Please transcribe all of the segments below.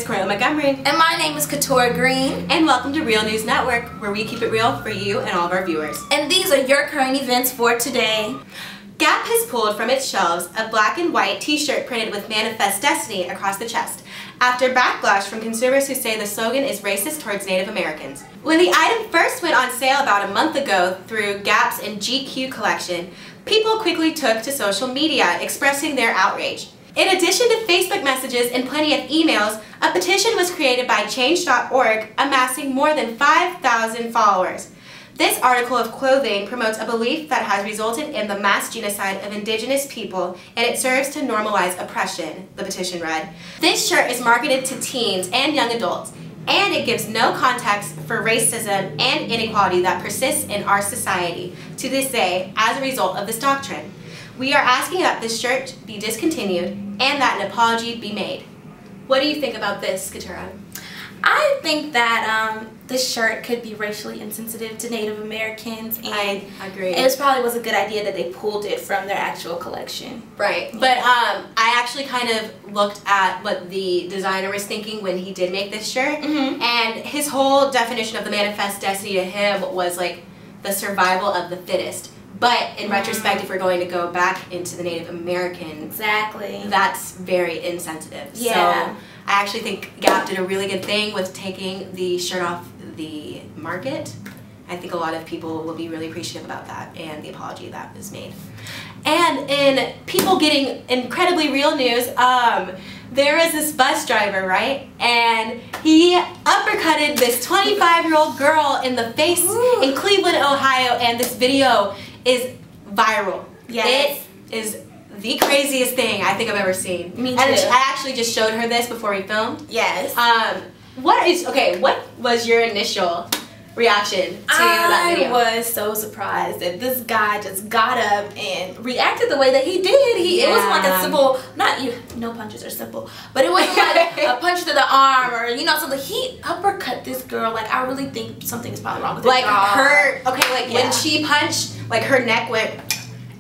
Corinne Montgomery. And my name is Katora Green. And welcome to Real News Network, where we keep it real for you and all of our viewers. And these are your current events for today. Gap has pulled from its shelves a black and white t-shirt printed with Manifest Destiny across the chest, after backlash from consumers who say the slogan is racist towards Native Americans. When the item first went on sale about a month ago through Gap's and GQ collection, people quickly took to social media expressing their outrage. In addition to Facebook messages and plenty of emails, a petition was created by Change.org, amassing more than 5,000 followers. This article of clothing promotes a belief that has resulted in the mass genocide of indigenous people, and it serves to normalize oppression, the petition read. This shirt is marketed to teens and young adults, and it gives no context for racism and inequality that persists in our society to this day as a result of this doctrine. We are asking that this shirt be discontinued and that an apology be made. What do you think about this, Katura? I think that this shirt could be racially insensitive to Native Americans, and I agree. It probably was a good idea that they pulled it from their actual collection. Right, but I actually kind of looked at what the designer was thinking when he did make this shirt, and his whole definition of the Manifest Destiny to him was like the survival of the fittest. But in retrospect, if we're going to go back into the Native American, exactly, that's very insensitive. Yeah. So I actually think Gap did a really good thing with taking the shirt off the market. I think a lot of people will be really appreciative about that and the apology that was made. And in people getting incredibly real news, there is this bus driver, right? And he uppercutted this 25-year-old girl in the face in Cleveland, Ohio, and this video is viral. Yes. It is the craziest thing I think I've ever seen. Me too. And I actually just showed her this before we filmed. Yes. What was your initial reaction to that video? I was so surprised that this guy just got up and reacted the way that he did. It wasn't like a simple, no punches are simple, but it wasn't like a punch to the arm or something. He uppercut this girl. Like, I really think something is probably wrong with like her. When she punched, like her neck went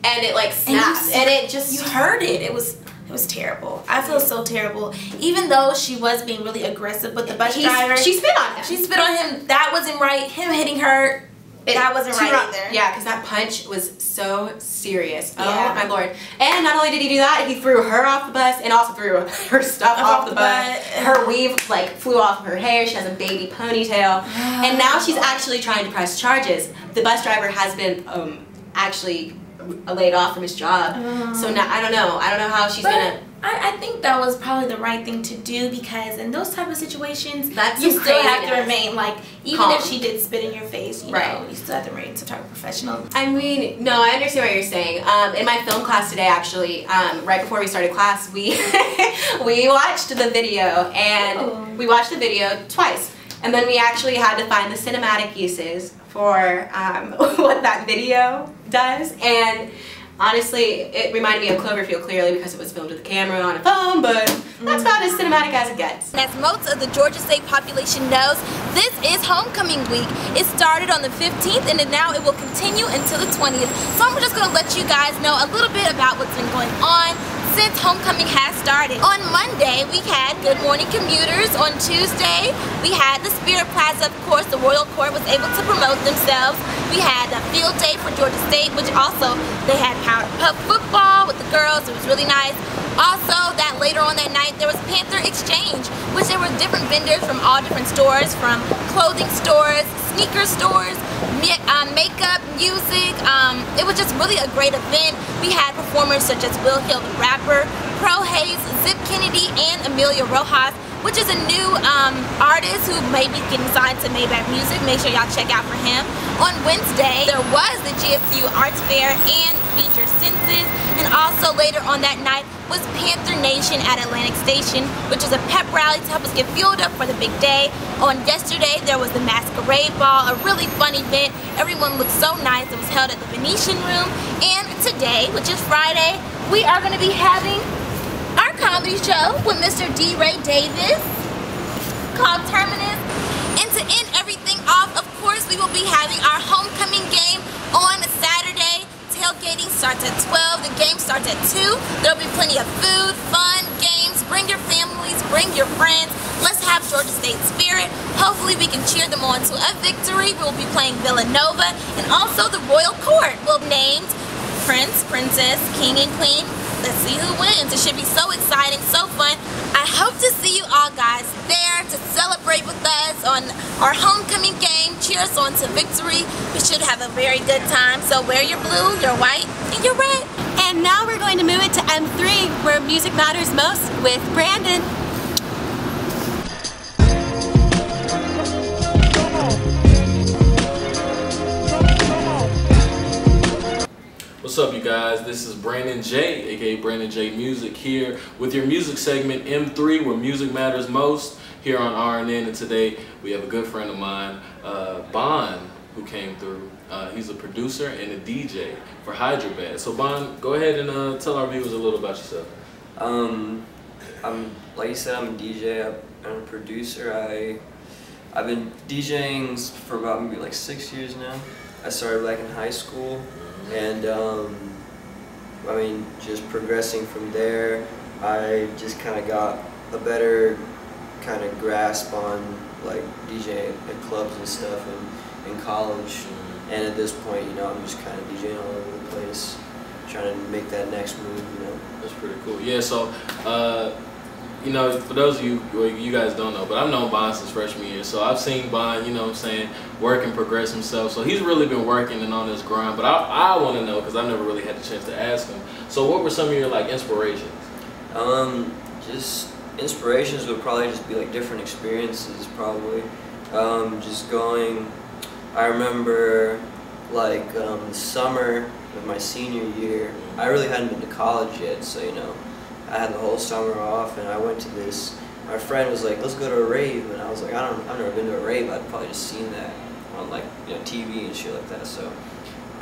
and it like snapped and it just, you heard it. It was terrible. I feel so terrible. Even though she was being really aggressive with the bus driver. She spit on him. She spit on him. That wasn't right. Him hitting her, that wasn't right either. Yeah, because that punch was so serious. Oh my lord. And not only did he do that, he threw her off the bus and also threw her stuff off the bus. Her weave like flew off of her hair. She has a baby ponytail. And now she's actually trying to press charges. The bus driver has been actually laid off from his job. So now I don't know how she's gonna. I think that was probably the right thing to do, because in those type of situations, that's you still have to remain even calm. If she did spit in your face, you know, you still have to remain some type of professional. I mean, no, I understand what you're saying. In my film class today, actually, right before we started class, we we watched the video, and we watched the video twice, and then we actually had to find the cinematic uses for what that video does, and honestly, it reminded me of Cloverfield clearly because it was filmed with a camera on a phone, but that's about as cinematic as it gets. As most of the Georgia State population knows, this is homecoming week. It started on the 15th and now it will continue until the 20th. So I'm just going to let you guys know a little bit about what's been going on since homecoming has started. On Monday, we had Good Morning Commuters. On Tuesday, we had the Spirit Plaza. Of course, the Royal Court was able to promote themselves. We had a field day for Georgia State, which also, they had Power Pup football with the girls. It was really nice. Also, that later on that night, there was Panther Exchange, which there were different vendors from all different stores, from clothing stores, sneaker stores, makeup, music. It was just really a great event. We had performers such as Will Hill the rapper, Pro Hayes, Zip Kennedy, and Amelia Rojas, which is a new artist who may be getting signed to Maybach Music. Make sure y'all check out for him. On Wednesday, there was the GSU Arts Fair and Feature Senses, and also later on that night was Panther Nation at Atlantic Station, which is a pep rally to help us get fueled up for the big day. On yesterday, there was the Masquerade Ball, a really fun event. Everyone looked so nice. It was held at the Venetian Room. And today, which is Friday, we are going to be having our comedy show with Mr. D. Ray Davis called Terminus. And to end everything off, of course, we will be having our homecoming game on Saturday. Tailgating starts at 12. The game starts at 2. There will be plenty of food, fun, games. Bring your families, bring your friends. Let's have Georgia State spirit. Hopefully we can cheer them on to a victory. We'll be playing Villanova, and also the Royal Court will be named Prince, Princess, King, and Queen. Let's see who wins. It should be so exciting, so fun. I hope to see you all guys there to celebrate with us on our homecoming game. Cheer us on to victory. We should have a very good time. So wear your blue, your white, and your red. And now we're going to move it to M3, where music matters most, with Brandon. What's up, you guys? This is Brandon J, aka Brandon J Music, here with your music segment M3, where music matters most, here on RNN. And today we have a good friend of mine, Bond, who came through. He's a producer and a DJ for Hyderabad. So Bond, go ahead and tell our viewers a little about yourself. I'm, like you said, I'm a DJ. I'm a producer. I've been DJing for about maybe like 6 years now. I started back in high school. And I mean, just progressing from there, I just kind of got a better kind of grasp on like DJing at clubs and stuff in college. And at this point, you know, I'm just kind of DJing all over the place, trying to make that next move, you know. That's pretty cool. Yeah, so, you know, for those of you, well, you guys don't know, but I've known Bond since freshman year. So I've seen Bond, you know what I'm saying, work and progress himself. So he's really been working and on his grind. But I want to know, because I've never really had the chance to ask him. So what were some of your, like, inspirations? Just inspirations would probably just be like different experiences, probably. Just going, I remember like the summer of my senior year, I really hadn't been to college yet, so you know, I had the whole summer off, and I went to this. My friend was like, "Let's go to a rave," and I was like, I've never been to a rave. I'd probably just seen that on like, you know, TV and shit like that. So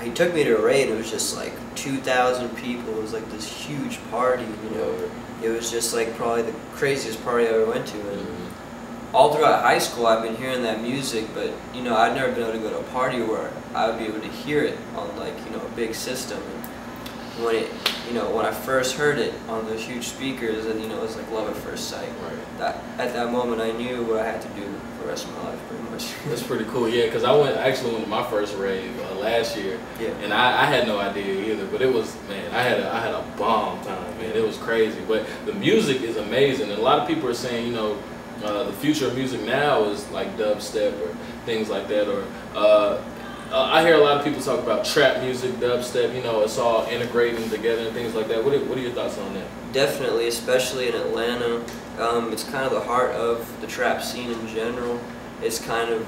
he took me to a rave. It was just like 2,000 people. It was like this huge party, you know. It was just like probably the craziest party I ever went to. And all throughout high school, I've been hearing that music, but you know, I'd never been able to go to a party where I would be able to hear it on like, you know, a big system. And when it, you know, when I first heard it on those huge speakers, and you know, it was like love at first sight. Right. At that moment, I knew what I had to do for the rest of my life, pretty much. That's pretty cool, yeah. Because I actually went to my first rave last year, yeah. And I had no idea either. But it was, man, I had a bomb time, man. It was crazy. But the music is amazing, and a lot of people are saying, you know, the future of music now is like dubstep or things like that, or I hear a lot of people talk about trap music, dubstep, you know, it's all integrating together and things like that. What are your thoughts on that? Definitely, especially in Atlanta. It's kind of the heart of the trap scene in general. It's kind of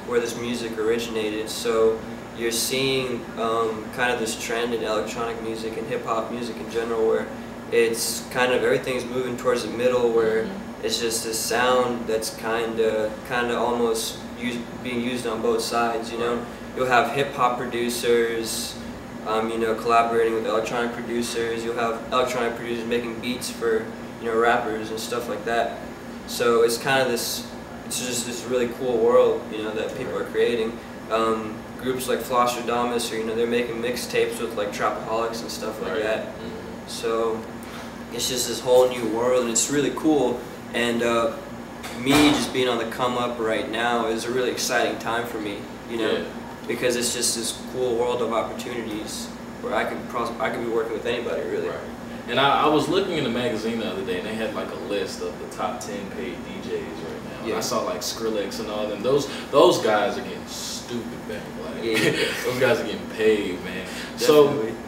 where this music originated. So you're seeing kind of this trend in electronic music and hip-hop music in general, where it's kind of everything's moving towards the middle, where it's just this sound that's kind of almost being used on both sides. You know, you'll have hip hop producers, you know, collaborating with electronic producers. You'll have electronic producers making beats for, you know, rappers and stuff like that. So it's kind of this, it's just this really cool world, you know, that people are creating. Groups like Flosstradamus, or you know, they're making mixtapes with like Trapaholics and stuff like that. So it's just this whole new world, and it's really cool. And me just being on the come up right now is a really exciting time for me, you know, because it's just this cool world of opportunities where I could be working with anybody, really. Right. And I was looking in the magazine the other day, and they had like a list of the top 10 paid DJs right now. Yeah. I saw like Skrillex and all them. Those guys are getting stupid, man. Like, those guys are getting paid, man. Definitely. So.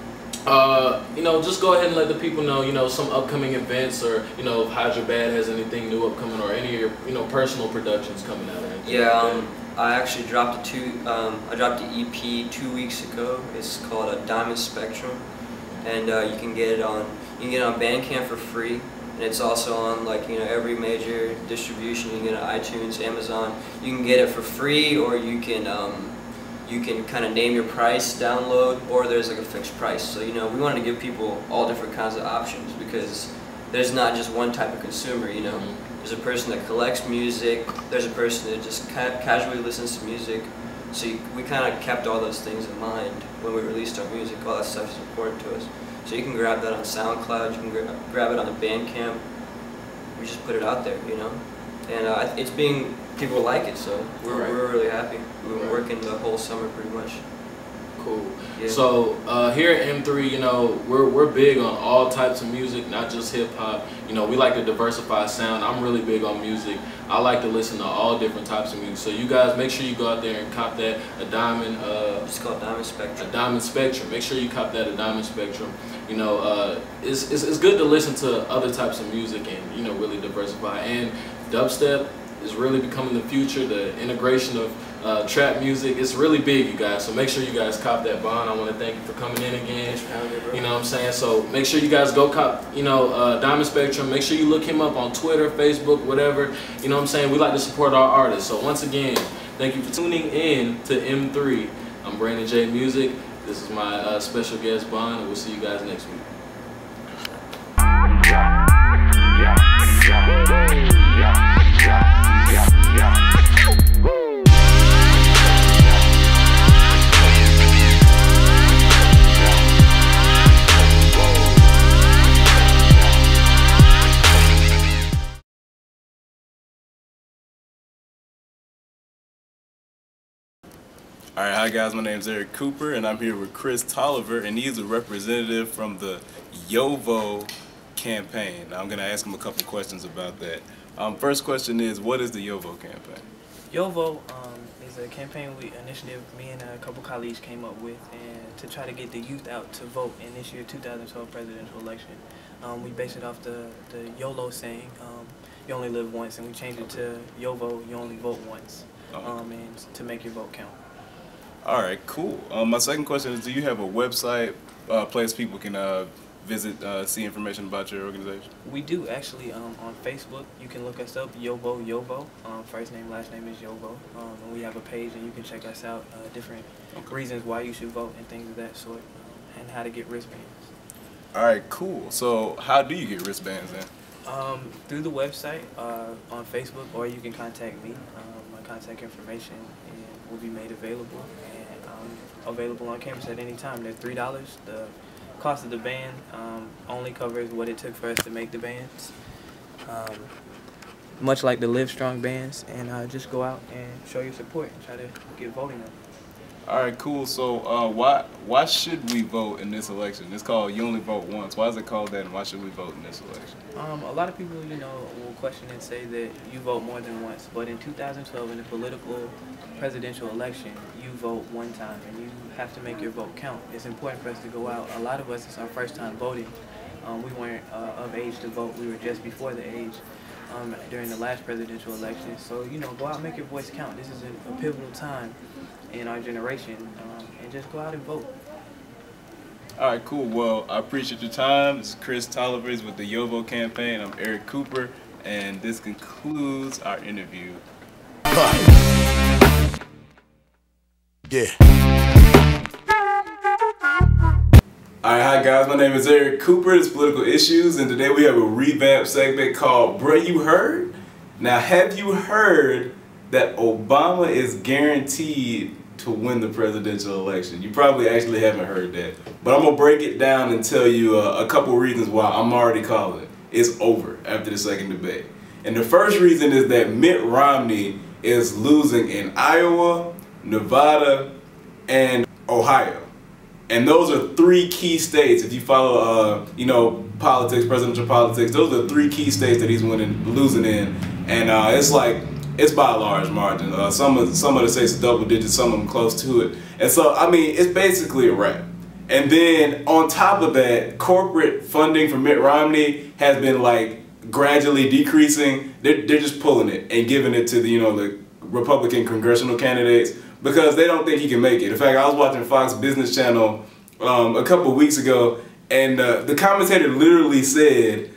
You know, just go ahead and let the people know, you know, some upcoming events, or, you know, if Hyderabad has anything new upcoming, or any of your, you know, personal productions coming out. Yeah, I actually dropped I dropped an EP 2 weeks ago. It's called Diamond Spectrum, and you can get it on Bandcamp for free, and it's also on like, you know, every major distribution. You can get it on iTunes, Amazon. You can get it for free, or you can kind of name your price, download, or there's like a fixed price. So, you know, we wanted to give people all different kinds of options, because there's not just one type of consumer, you know. There's a person that collects music, there's a person that just casually listens to music. So we kind of kept all those things in mind when we released our music. All that stuff is important to us. So you can grab that on SoundCloud, you can grab it on the Bandcamp. we just put it out there, you know, and it's being, people like it, so we're really happy. We've been working the whole summer pretty much. Cool. Yeah. So here at M3, you know, we're big on all types of music, not just hip hop. You know, we like to diversify sound. I'm really big on music. I like to listen to all different types of music. So you guys, make sure you go out there and cop that a Diamond. It's called Diamond Spectrum. A Diamond Spectrum. Make sure you cop that a Diamond Spectrum. You know, it's good to listen to other types of music and, you know, really diversify. And dubstep is really becoming the future. The integration of trap music, it's really big, you guys. So make sure you guys cop that bond. I want to thank you for coming in again. You know what I'm saying? So make sure you guys go cop, you know, Diamond Spectrum. Make sure you look him up on Twitter, Facebook, whatever. You know what I'm saying? We like to support our artists. So once again, thank you for tuning in to M3. I'm Brandon J Music. This is my special guest Bond, and we'll see you guys next week. Alright, hi guys, my name is Eric Cooper and I'm here with Chris Tolliver, and he's a representative from the YOVO campaign. Now, I'm going to ask him a couple questions about that. First question is, what is the YOVO campaign? YOVO is a campaign initiative me and a couple colleagues came up with, and to try to get the youth out to vote in this year's 2012 presidential election. We base it off the YOLO saying, you only live once, and we changed it to YOVO, you only vote once, and to make your vote count. All right, cool. My second question is, do you have a website, place people can visit, see information about your organization? We do, actually. On Facebook, you can look us up, YOVO. First name, last name is YOVO. And we have a page, and you can check us out, different reasons why you should vote and things of that sort, and how to get wristbands. All right, cool. So how do you get wristbands then? Through the website, on Facebook, or you can contact me. My contact information will be made available, and available on campus at any time. They're $3. The cost of the band only covers what it took for us to make the bands, much like the Live Strong bands, and just go out and show your support and try to get voting up. All right, cool. So why should we vote in this election? It's called You Only Vote Once. Why is it called that, and why should we vote in this election? A lot of people, you know, will question and say that you vote more than once, but in 2012, in the political presidential election, you vote one time, and you have to make your vote count. It's important for us to go out. A lot of us, it's our first time voting. We weren't of age to vote. We were just before the age during the last presidential election. So, you know, go out and make your voice count. This is a pivotal time in our generation, and just go out and vote. All right, cool. Well, I appreciate your time. This is Chris Tolliver with the YOVO campaign. I'm Eric Cooper, and this concludes our interview. Yeah. Alright, hi guys, my name is Eric Cooper, it's Political Issues, and today we have a revamped segment called Bruh You Heard? Now, have you heard that Obama is guaranteed to win the presidential election? You probably actually haven't heard that, but I'm going to break it down and tell you a couple reasons why I'm already calling it. It's over after the second debate. And the first reason is that Mitt Romney is losing in Iowa, Nevada, and Ohio. And those are three key states. If you follow, you know, politics, presidential politics, those are three key states that he's losing in. And it's like, it's by a large margin. Some of the states are double digits, some of them close to it. And so, I mean, it's basically a wrap. And then on top of that, corporate funding for Mitt Romney has been like gradually decreasing. They're just pulling it and giving it to the, you know, the Republican congressional candidates, because they don't think he can make it. In fact, I was watching Fox Business Channel a couple of weeks ago, and the commentator literally said,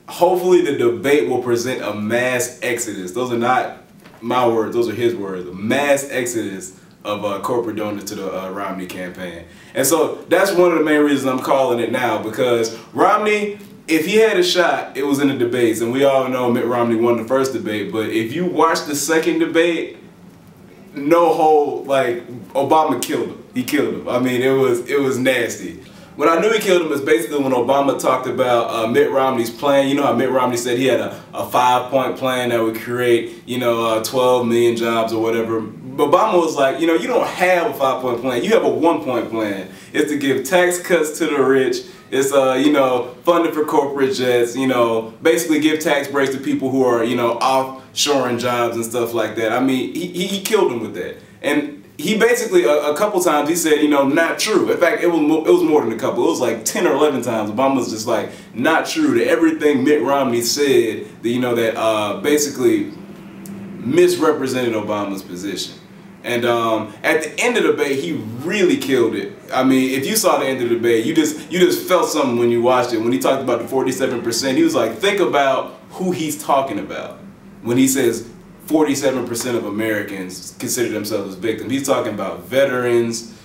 hopefully the debate will present a mass exodus. Those are not my words, those are his words. A mass exodus of corporate donors to the Romney campaign. And so that's one of the main reasons I'm calling it now, because Romney, if he had a shot, it was in the debates, and we all know Mitt Romney won the first debate, but if you watch the second debate, no whole, like, Obama killed him. He killed him. I mean, it was nasty. When I knew he killed him is basically when Obama talked about Mitt Romney's plan. You know how Mitt Romney said he had a 5-point plan that would create, 12 million jobs or whatever. Obama was like, you don't have a 5-point plan. You have a 1-point plan. It's to give tax cuts to the rich. It's, funding for corporate jets, basically give tax breaks to people who are, offshoring jobs and stuff like that. I mean, he killed him with that. And he basically, a couple times, he said, not true. In fact, it was more than a couple. It was like 10 or 11 times. Obama was just like, not true to everything Mitt Romney said, that, that basically misrepresented Obama's position. And at the end of the debate, he really killed it. I mean, if you saw the end of the debate, you just felt something when you watched it. When he talked about the 47%, he was like, think about who he's talking about. When he says 47% of Americans consider themselves as victims, he's talking about veterans,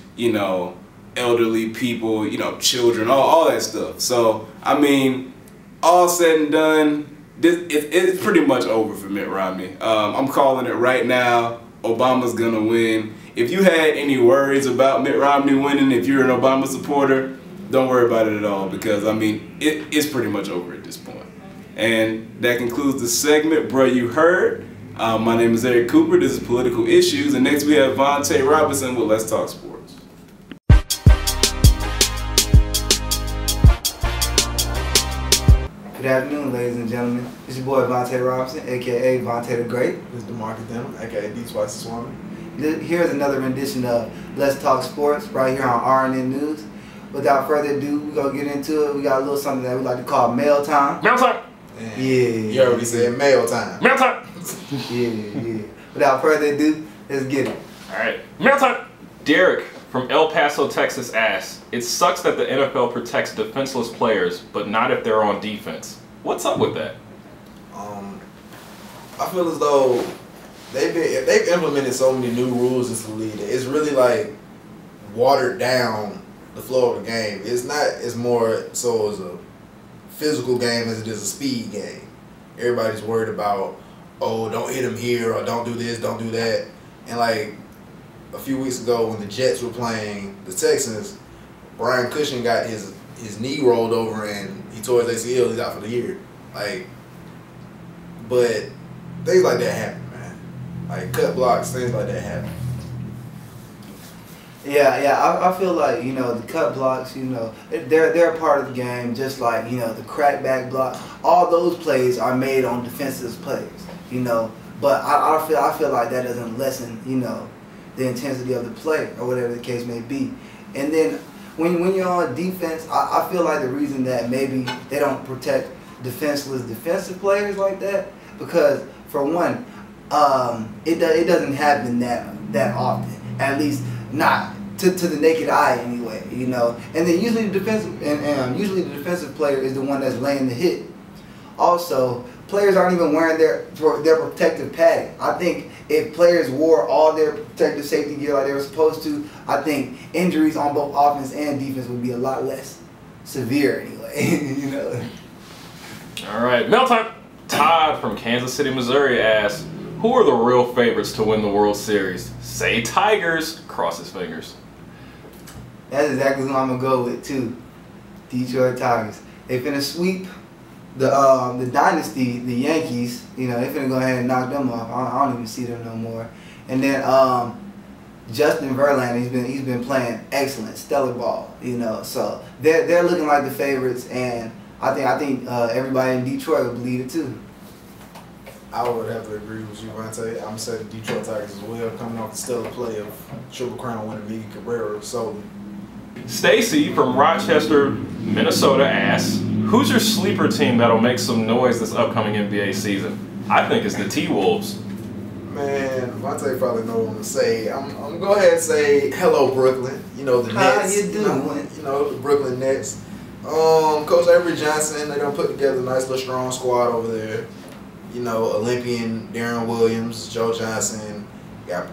elderly people, children, all that stuff. So, I mean, all said and done, it's pretty much over for Mitt Romney. I'm calling it right now. Obama's gonna win. If you had any worries about Mitt Romney winning, if you're an Obama supporter, don't worry about it at all, because I mean, it's pretty much over at this point. And that concludes the segment, Bruh You Heard. My name is Eric Cooper, this is Political Issues, and next we have Vontae Robinson with Let's Talk Sports. Good afternoon, ladies and gentlemen. It's your boy Vontae Robinson, aka Vontae the Great. This is DeMarcus Denham, aka D Twice the Swami. Here's another rendition of Let's Talk Sports right here on RNN News. Without further ado, we're gonna get into it. We got a little something that we like to call mail time. Mail time! Yeah. You already said mail time. Mail time! Yeah. Without further ado, let's get it. Alright. Mail time! Derek from El Paso, Texas asks, it sucks that the NFL protects defenseless players, but not if they're on defense. What's up with that? I feel as though they've implemented so many new rules in the league. It's really like watered down the flow of the game. It's not as more so as a physical game as it is a speed game. Everybody's worried about, oh, don't hit him here, or don't do this, don't do that. And like a few weeks ago when the Jets were playing the Texans, Brian Cushing got his knee rolled over and he tore his ACL. He's out for the year. But things like that happen, man. Like cut blocks, things like that happen. Yeah, I feel like, the cut blocks, they're a part of the game, just like, the crackback block. All those plays are made on defensive plays, but I feel like that doesn't lessen, the intensity of the play or whatever the case may be. And then when you're on defense, I feel like the reason that maybe they don't protect defenseless defensive players like that, because for one, it doesn't happen that often, at least not to the naked eye anyway, And then usually the defensive player is the one that's laying the hit. Also, players aren't even wearing their protective padding. I think if players wore all their protective safety gear like they were supposed to, I think injuries on both offense and defense would be a lot less severe anyway. All right, mail time. Todd from Kansas City, Missouri asks, who are the real favorites to win the World Series? Say Tigers. Cross his fingers. That's exactly who I'm gonna go with too. Detroit Tigers. They finna sweep the dynasty, the Yankees. They finna go ahead and knock them off. I don't even see them no more. And then Justin Verlander, he's been playing excellent, stellar ball. So they're looking like the favorites, and I think everybody in Detroit will believe it too. I would have to agree with you, Vontae. I'm saying the Detroit Tigers as well, coming off the stellar play of Triple Crown winner Miggy Cabrera. So, Stacy from Rochester, Minnesota asks, who's your sleeper team that'll make some noise this upcoming NBA season? I think it's the T-Wolves. Man, Vontae probably know what I'm gonna say. I'm gonna go ahead and say hello, Brooklyn. The Nets. How you doing? The Brooklyn Nets. Coach Avery Johnson, they done put together a nice little strong squad over there. Olympian Darren Williams, Joe Johnson, got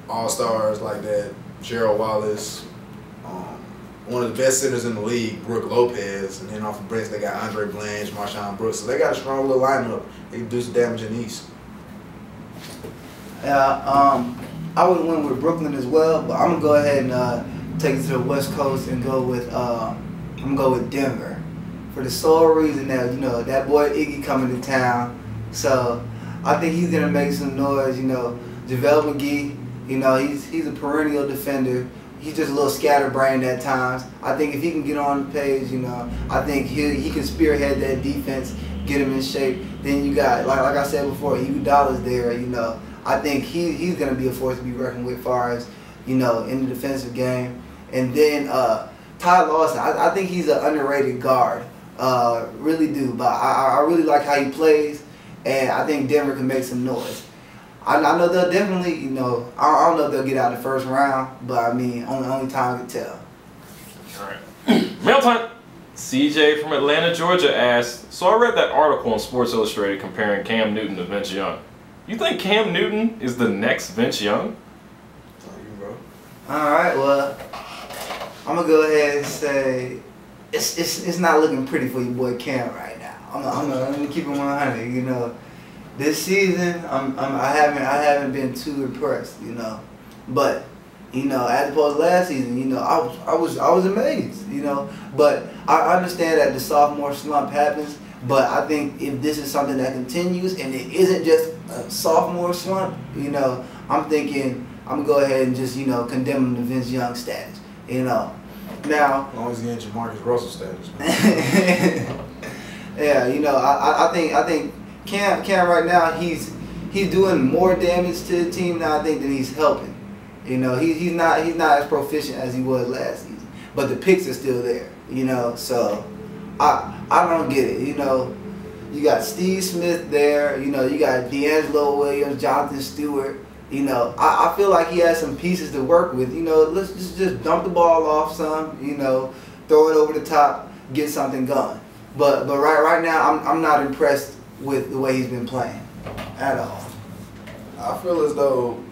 all-stars like that, Gerald Wallace, one of the best centers in the league, Brooke Lopez, and then off the bench they got Andre Blanche, Marshawn Brooks. So they got a strong little lineup. They can do some damage in the East. I would win with Brooklyn as well, but I'm gonna go ahead and take it to the West Coast and go with I'm gonna go with Denver, for the sole reason that that boy Iggy coming to town, so I think he's gonna make some noise. JaVale McGee, he's a perennial defender. He's just a little scatterbrained at times. I think if he can get on the page, I think he can spearhead that defense, get him in shape. Then you got, like I said before, Iguodala's there. I think he's gonna be a force to be reckoned with, as far as in the defensive game. And then Ty Lawson, I think he's an underrated guard. Really do, but I really like how he plays, and I think Denver can make some noise. I know they'll definitely, I don't know if they'll get out in the first round, but I mean, only time can tell. All right. Mail time. CJ from Atlanta, Georgia asked, so I read that article on Sports Illustrated comparing Cam Newton to Vince Young. You think Cam Newton is the next Vince Young? All right, well, I'm gonna go ahead and say it's not looking pretty for your boy Cam right now. I'm gonna keep it 100. This season I haven't been too impressed. But as opposed to last season, I was amazed. But I understand that the sophomore slump happens. But I think if this is something that continues and it isn't just a sophomore slump, I'm thinking I'm gonna go ahead and just condemn him to Vince Young status. Now, as long as he ain't Jamarcus Russell status. Yeah, I think Cam right now he's doing more damage to the team now, I think, than he's helping. He's not as proficient as he was last season, but the picks are still there. So I don't get it. You got Steve Smith there. You got D'Angelo Williams, Jonathan Stewart. I feel like he has some pieces to work with. Let's just dump the ball off some. Throw it over the top, get something going. But right now, I'm not impressed with the way he's been playing at all. I feel as though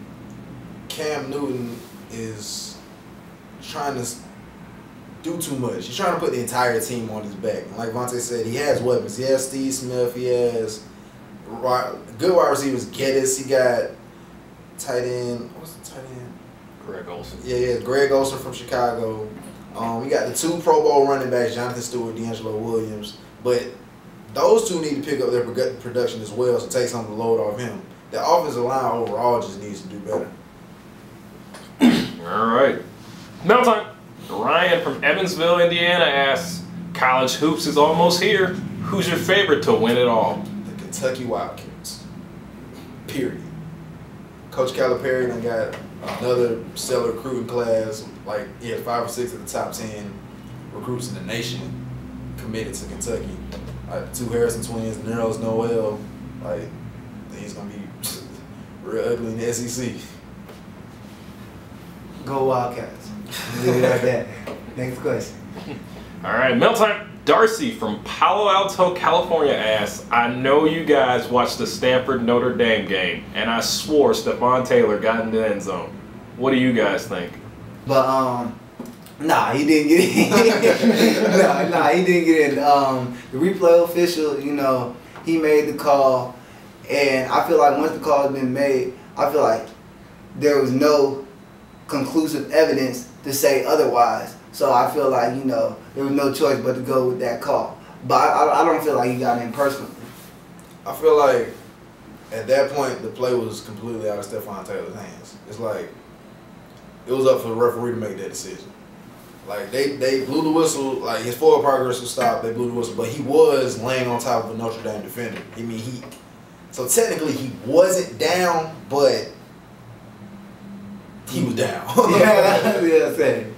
Cam Newton is trying to do too much. He's trying to put the entire team on his back. And like Vontae said, he has weapons. He has Steve Smith. He has good wide receivers. Geddes. He got tight end. What's the tight end? Greg Olsen. Yeah, Greg Olsen from Chicago. We got the 2 Pro Bowl running backs, Jonathan Stewart, D'Angelo Williams. But those 2 need to pick up their production as well, so take some of the load off him. The offensive line overall just needs to do better. All right. Now time. Ryan from Evansville, Indiana asks, college hoops is almost here. Who's your favorite to win it all? The Kentucky Wildcats. Period. Coach Calipari done got another stellar recruiting class. Like, he had 5 or 6 of the top 10 recruits in the nation committed to Kentucky. Like 2 Harrison twins, Nerlens Noel. Like, he's going to be real ugly in the SEC. Go Wildcats. Leave it like that. Next question. All right, mail time. Darcy from Palo Alto, California asks, I know you guys watched the Stanford Notre Dame game, and I swore Stephon Taylor got in the end zone. What do you guys think? But nah, he didn't get in. nah, he didn't get in. The replay official, he made the call, and I feel like once the call has been made, I feel like there was no conclusive evidence to say otherwise. So I feel like, there was no choice but to go with that call. But I don't feel like he got in personally. I feel like at that point, the play was completely out of Stephon Taylor's hands. It's like it was up for the referee to make that decision. Like, they blew the whistle, like his forward progress was stopped, they blew the whistle, but he was laying on top of a Notre Dame defender. So technically he wasn't down, but he was down. Yeah, same.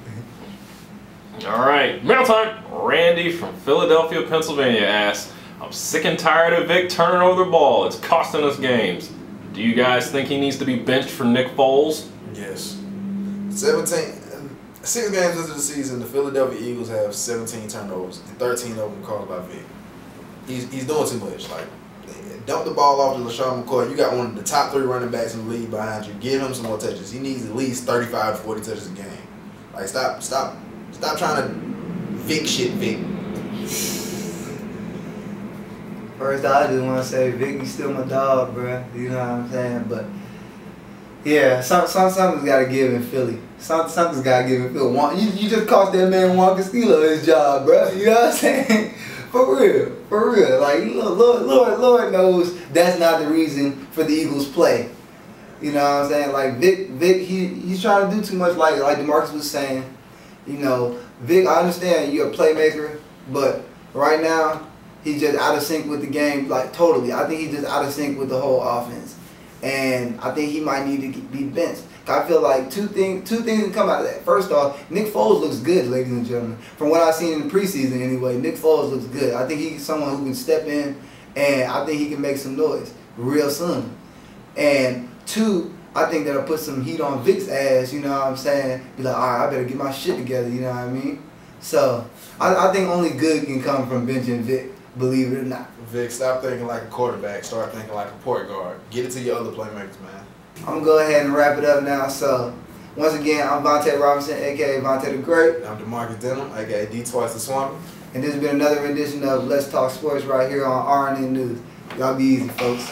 All right, mail time. Randy from Philadelphia, Pennsylvania asks, I'm sick and tired of Vic turning over the ball. It's costing us games. Do you guys think he needs to be benched for Nick Foles? Yes. 6 games into the season, the Philadelphia Eagles have 17 turnovers, and 13 of them caused by Vic. He's doing too much. Like, dump the ball off to LaShawn McCoy. You got one of the top 3 running backs in the league behind you. Give him some more touches. He needs at least 35 to 40 touches a game. Like, stop trying to Vic shit, Vic. First, I just want to say, Vic, you still my dog, bro. You know what I'm saying? But Yeah, something's got to give in Philly. Something's got to give in Philly. You just cost that man Juan Castillo his job, bro. You know what I'm saying? For real. Like, Lord knows that's not the reason for the Eagles' play. You know what I'm saying? Like Vic, he's trying to do too much. Like DeMarcus was saying, you know, Vic. I understand you're a playmaker, but right now he's just out of sync with the game. Like totally, I think he's just out of sync with the whole offense, and I think he might need to be benched. I feel like two things can come out of that. First off, Nick Foles looks good, ladies and gentlemen. From what I've seen in the preseason anyway, Nick Foles looks good. I think he's someone who can step in, and I think he can make some noise real soon. And two, I think that'll put some heat on Vic's ass, you know what I'm saying? Be like, all right, I better get my shit together, you know what I mean? So, I think only good can come from benching Vic, believe it or not. Vic, stop thinking like a quarterback. Start thinking like a point guard. Get it to your other playmakers, man. I'm going to go ahead and wrap it up now. So, once again, I'm Vontae Robinson, a.k.a. Vontae the Great. I'm DeMarcus Denham, a.k.a. D Twice the Swami. And this has been another edition of Let's Talk Sports right here on RNN News. Y'all be easy, folks.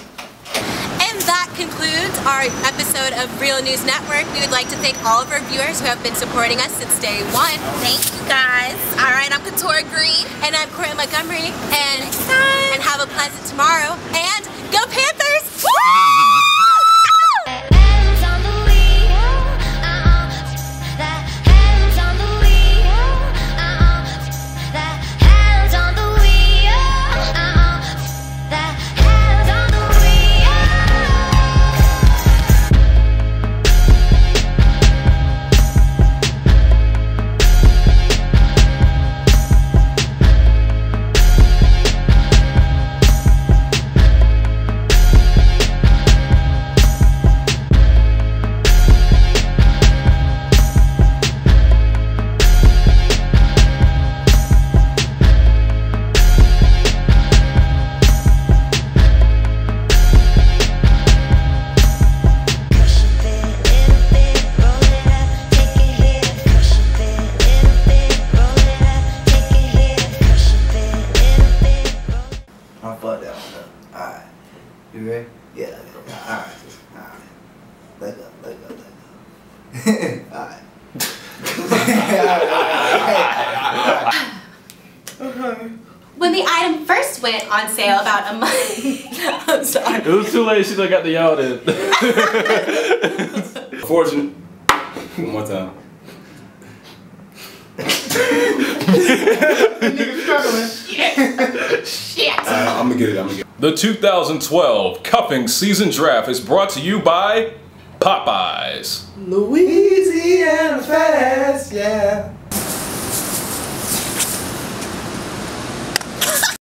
And that concludes our episode of Real News Network. We would like to thank all of our viewers who have been supporting us since day one. Thank you guys. All right, I'm Katora Green. And I'm Corinne Montgomery. And have a pleasant tomorrow. And go Panthers! Woo! You ready? Yeah. Alright. Let go. Alright. When the item first went on sale about a month... I'm sorry. It was too late. She done got the yelled at. Fortune. One more time. Nigga struggling. Shit. I'm gonna get it. The 2012 Cuffing Season Draft is brought to you by Popeyes. Louisiana Fast, yeah.